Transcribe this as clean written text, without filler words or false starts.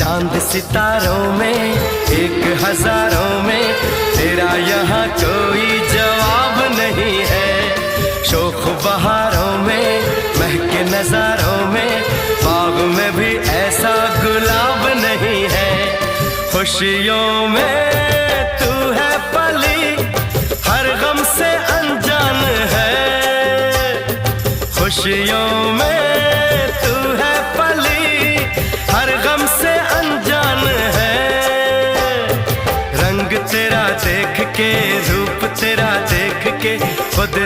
चांद सितारों में एक हजारों में तेरा यहाँ कोई जवाब नहीं है। शोख बहारों में महके नजारों में बाग में भी ऐसा गुलाब नहीं है। खुशियों में तू है पली हर गम से अनजान है। खुशियों में तू है पली हर गम से अनजान है। रंग तेरा देख के रूप तेरा देख के खुद